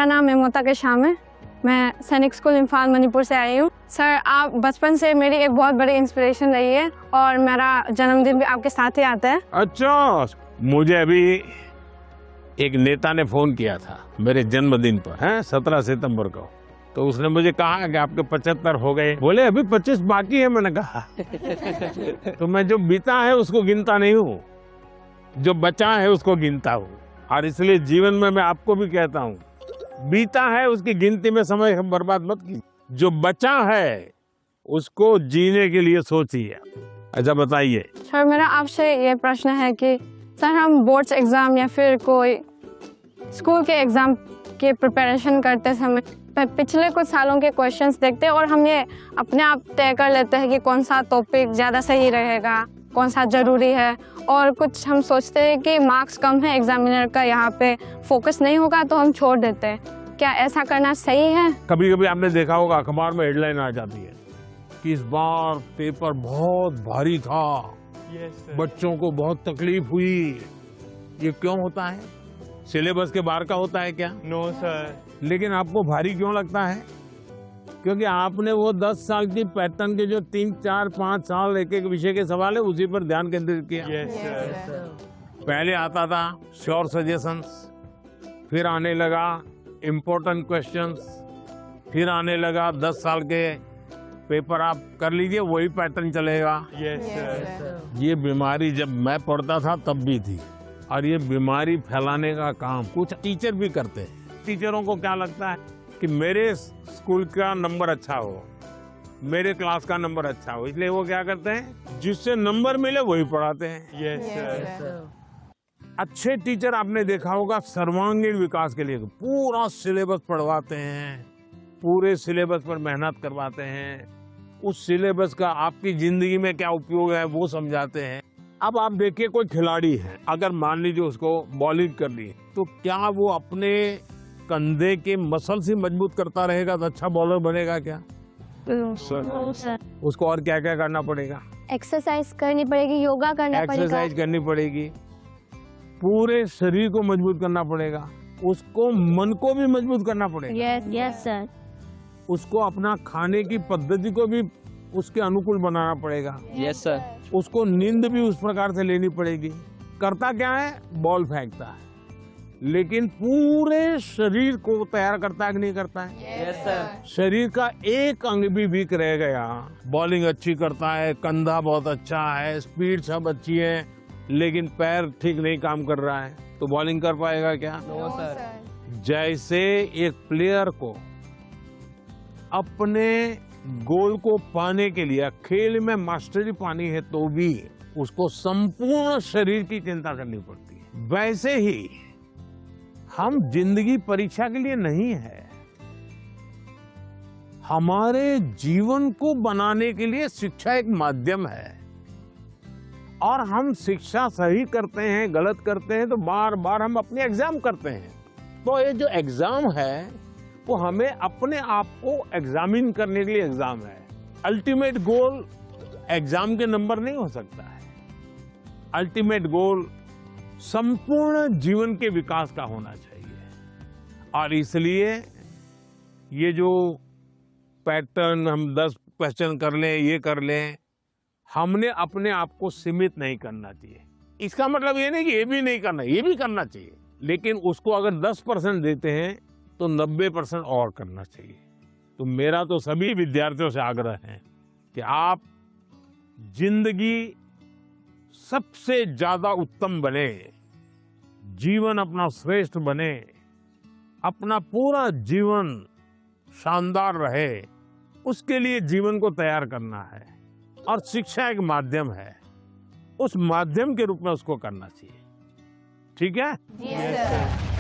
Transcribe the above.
मेरा नाम मेमोता शाम है। मैं सैनिक स्कूल इम्फाल मणिपुर से आई हूँ। सर, आप बचपन से मेरी एक बहुत बड़ी इंस्पिरेशन रही है और मेरा जन्मदिन भी आपके साथ ही आता है। अच्छा, मुझे अभी एक नेता ने फोन किया था मेरे जन्मदिन पर, है 17 सितंबर को। तो उसने मुझे कहा कि आपके 75 हो गए। बोले अभी 25 बाकी है। मैंने कहा तो मैं जो बीता है उसको गिनता नहीं हूँ, जो बचा है उसको गिनता हूँ। और इसलिए जीवन में मैं आपको भी कहता हूँ, बीता है उसकी गिनती में समय बर्बाद मत कीजिए, जो बचा है उसको जीने के लिए सोचिए। अच्छा बताइए। सर, मेरा आपसे ये प्रश्न है कि सर, हम बोर्ड्स एग्जाम या फिर कोई स्कूल के एग्जाम के प्रिपरेशन करते समय पिछले कुछ सालों के क्वेश्चंस देखते हैं और हम ये अपने आप तय कर लेते हैं कि कौन सा टॉपिक ज़्यादा सही रहेगा, कौन सा ज़रूरी है। और कुछ हम सोचते हैं कि मार्क्स कम है, एग्जामिनर का यहाँ पे फोकस नहीं होगा, तो हम छोड़ देते हैं। क्या ऐसा करना सही है? कभी कभी आपने देखा होगा अखबार में हेडलाइन आ जाती है कि इस बार पेपर बहुत भारी था, बच्चों को बहुत तकलीफ हुई। ये क्यों होता है? सिलेबस के बाहर का होता है क्या? No sir. लेकिन आपको भारी क्यों लगता है? क्योंकि आपने वो 10 साल की पैटर्न के जो 3, 4, 5 साल एक एक विषय के सवाल है उसी पर ध्यान केंद्रित किया। पहले आता था श्योर सजेशंस, फिर आने लगा इम्पोर्टेंट क्वेश्चंस, फिर आने लगा 10 साल के पेपर आप कर लीजिए, वही पैटर्न चलेगा। ये बीमारी जब मैं पढ़ता था तब भी थी, और ये बीमारी फैलाने का काम कुछ टीचर भी करते हैं। टीचरों को क्या लगता है कि मेरे स्कूल का नंबर अच्छा हो, मेरे क्लास का नंबर अच्छा हो, इसलिए वो क्या करते हैं, जिससे नंबर मिले वही पढ़ाते हैं। अच्छे टीचर आपने देखा होगा सर्वांगीण विकास के लिए पूरा सिलेबस पढ़वाते हैं, पूरे सिलेबस पर मेहनत करवाते हैं, उस सिलेबस का आपकी जिंदगी में क्या उपयोग है वो समझाते हैं। अब आप देखिए कोई खिलाड़ी है, अगर मान लीजिए उसको बॉलिंग कर ली, तो क्या वो अपने कंधे के मसल से मजबूत करता रहेगा तो अच्छा बॉलर बनेगा क्या? सर, उसको और क्या क्या करना पड़ेगा? एक्सरसाइज करनी पड़ेगी, योगा करना पड़ेगा, एक्सरसाइज करनी पड़ेगी, पूरे शरीर को मजबूत करना पड़ेगा, उसको मन को भी मजबूत करना पड़ेगा। Yes sir. उसको अपना खाने की पद्धति को भी उसके अनुकूल बनाना पड़ेगा। Yes sir. उसको नींद भी उस प्रकार से लेनी पड़ेगी। करता क्या है? बॉल फेंकता है, लेकिन पूरे शरीर को तैयार करता है कि नहीं करता है? Yes sir. शरीर का एक अंग भी वीक रह गया, बॉलिंग अच्छी करता है, कंधा बहुत अच्छा है, स्पीड सब अच्छी है, लेकिन पैर ठीक नहीं काम कर रहा है, तो बॉलिंग कर पाएगा क्या? No sir. जैसे एक प्लेयर को अपने गोल को पाने के लिए खेल में मास्टरी पानी है तो भी उसको संपूर्ण शरीर की चिंता करनी पड़ती है। वैसे ही हम जिंदगी परीक्षा के लिए नहीं है, हमारे जीवन को बनाने के लिए शिक्षा एक माध्यम है। और हम शिक्षा सही करते हैं, गलत करते हैं, तो बार बार हम अपने एग्जाम करते हैं। तो ये जो एग्जाम है वो हमें अपने आप को एग्जामिन करने के लिए एग्जाम है। अल्टीमेट गोल एग्जाम के नंबर नहीं हो सकता है। अल्टीमेट गोल संपूर्ण जीवन के विकास का होना चाहिए। और इसलिए ये जो पैटर्न हम 10 क्वेश्चन कर लें, ये कर लें, हमने अपने आप को सीमित नहीं करना चाहिए। इसका मतलब ये नहीं कि ये भी नहीं करना, ये भी करना चाहिए, लेकिन उसको अगर 10% देते हैं तो 90% और करना चाहिए। तो मेरा तो सभी विद्यार्थियों से आग्रह है कि आप जिंदगी सबसे ज्यादा उत्तम बने, जीवन अपना श्रेष्ठ बने, अपना पूरा जीवन शानदार रहे, उसके लिए जीवन को तैयार करना है। और शिक्षा एक माध्यम है, उस माध्यम के रूप में उसको करना चाहिए। ठीक है? Yes sir.